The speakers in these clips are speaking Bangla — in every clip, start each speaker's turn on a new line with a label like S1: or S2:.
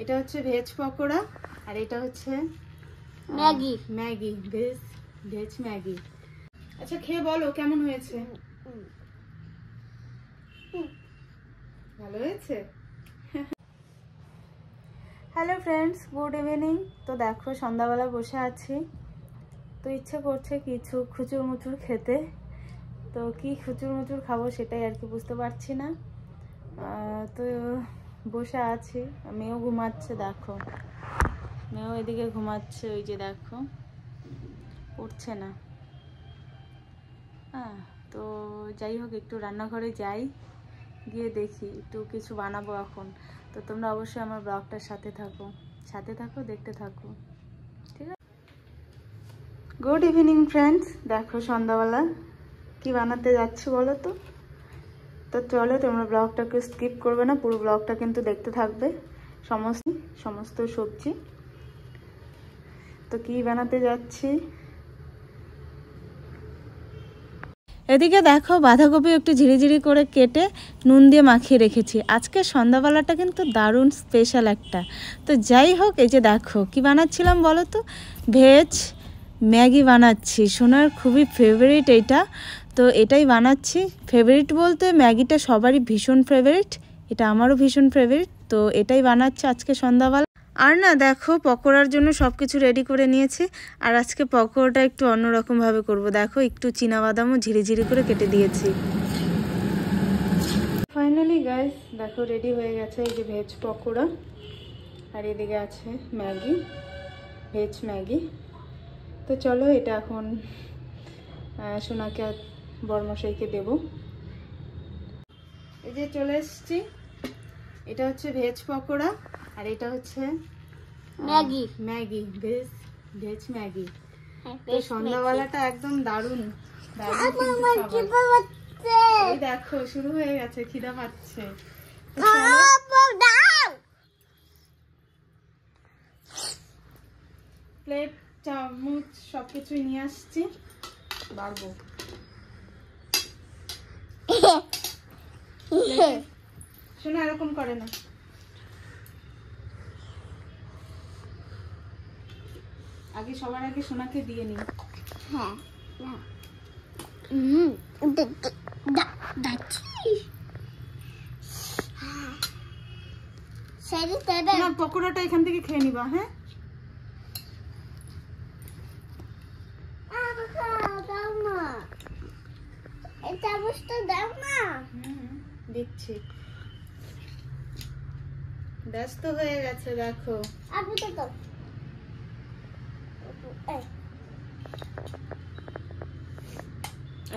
S1: এটা হচ্ছে ভেজ পকোড়া আর এটা হচ্ছে
S2: ম্যাগি
S1: ম্যাগি ভেজ ম্যাগি। আচ্ছা খেয়ে বলো কেমন হয়েছে? ভালো হয়েছে। Hello friends, good evening. তো দেখো সন্ধ্যাবেলা বসে আছি, তো ইচ্ছে করছে কিছু খুচুর মুচুর খেতে। তো কি খুচুর মুচুর খাবো সেটাই আর কি বুঝতে পারছি না। তো বসে আছি, মেয়েও ঘুমাচ্ছে, দেখো মেয়েও এদিকে ঘুমাচ্ছে, ওই যে দেখো উঠছে না। হ্যাঁ, তো যাই হোক একটু রান্নাঘরে যাই, গিয়ে দেখি একটু কিছু বানাবো এখন। তো তোমরা অবশ্যই আমার ব্লগটার সাথে থাকো, দেখতে থাকো, ঠিক আছে? গুড ইভিনিং ফ্রেন্ডস, দেখো সন্ধ্যাবেলা কি বানাতে যাচ্ছি বলো তো। তো চলো, তোমরা ব্লগটাকে স্কিপ করবে না, পুরো ব্লগটা কিন্তু দেখতে থাকবে। সমস্ত সবজি। তো কি বানাতে যাচ্ছি, এদিকে দেখো বাঁধাকপি একটু ঝিরিঝিরি করে কেটে নুন দিয়ে মাখিয়ে রেখেছি। আজকে সন্ধ্যাবেলাটা কিন্তু দারুণ স্পেশাল একটা। তো যাই হোক, এই যে দেখো কি বানাচ্ছিলাম বলো তো, ভেজ ম্যাগি বানাচ্ছি। সোনার খুবই ফেভারিট এইটা, তো এটাই বানাচ্ছি। ফেভারিট বলতে ম্যাগিটা সবারই ভীষণ ফেভারিট, এটা আমারও ভীষণ ফেভারিট। তো এটাই বানাচ্ছি আজকে সন্ধ্যাবেলা। আর না দেখো, পকোড়ার জন্য সব কিছু রেডি করে নিয়েছি। আর আজকে পকোড়াটা একটু অন্যরকমভাবে করব। দেখো একটু চীনাবাদামও ঝিরিঝিরি করে কেটে দিয়েছি। ফাইনালি গাইস দেখো রেডি হয়ে গেছে এই যে ভেজ পকোড়া। আর এদিকে আছে ম্যাগি, ভেজ ম্যাগি। তো চলো এটা এখন সোনাকে বরমশাইকে দেব। এই যে চলে এসছি, এটা হচ্ছে ভেজ পকোড়া আর এটা হচ্ছে ম্যাগি ভেজ ম্যাগি। তো সন্ধ্যাবেলাটা একদম দারুণ এই দেখো শুরু হয়ে গেছে, খিদা পাচ্ছে। প্লেট চামচ সবকিছুই নিয়ে আসছি, বাড়বো। শোনা এরকম করে না, আগে সবার আগে সোনাকে দিয়ে নি।
S2: হ্যাঁ
S1: পকোড়াটা এখান থেকে খেয়ে নিবা। হ্যাঁ দিচ্ছি, ব্যস্ত হয়ে গেছে দেখো।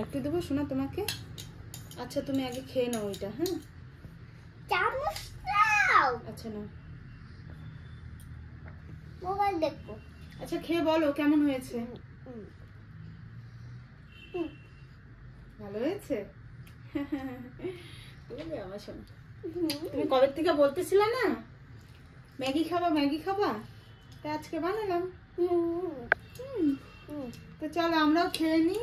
S1: একটু দেবো শোনা তোমাকে? আচ্ছা তুমি আগে খেয়ে নাও ওইটা। হ্যাঁ আচ্ছা না,
S2: মোবাইল দেখবো।
S1: আচ্ছা খেয়ে বলো কেমন হয়েছে। ভালো হয়েছে। আমার শোনা, তুমি কবে থেকে বলতেছিলে না ম্যাগি খাবা, তা আজকে বানালাম। তো চলো আমরাও খেয়ে নি,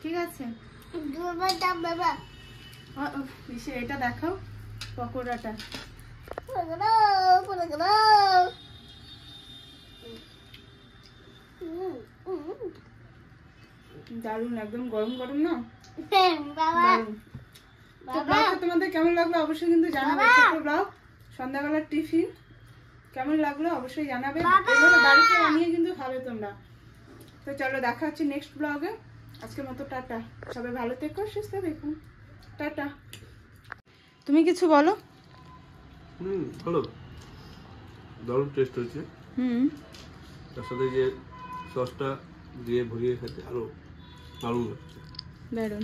S1: ঠিক আছে? এটা দেখাও পকোড়াটা। দারুন, একদম গরম গরম না? তোমাদের কেমন লাগলো অবশ্যই কিন্তু জানাবে। ছোট ব্লগ সন্ধ্যাবেলার টিফিন কেমন লাগলো অবশ্যই জানাবে। এভাবে বাড়িতে বানিয়ে কিন্তু খাবে তোমরা। তো চলো দেখা হচ্ছে নেক্সট ব্লগে। আজকের মতো টাটা, সবাই ভালো থেকো, সুস্থ থেকো, টাটা। তুমি কিছু বলো।
S3: ভালো, দারুণ টেস্ট হয়েছে। তার সাথে যে সসটা দিয়ে ভরিয়ে খেতে আরো দারুণ লাগছে।
S1: দারুণ।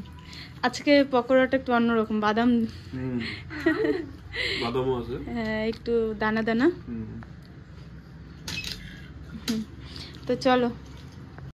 S1: আজকে পকোড়াটা একটু অন্যরকম,
S3: বাদামও আছে,
S1: হ্যাঁ একটু দানা দানা। তো চলো।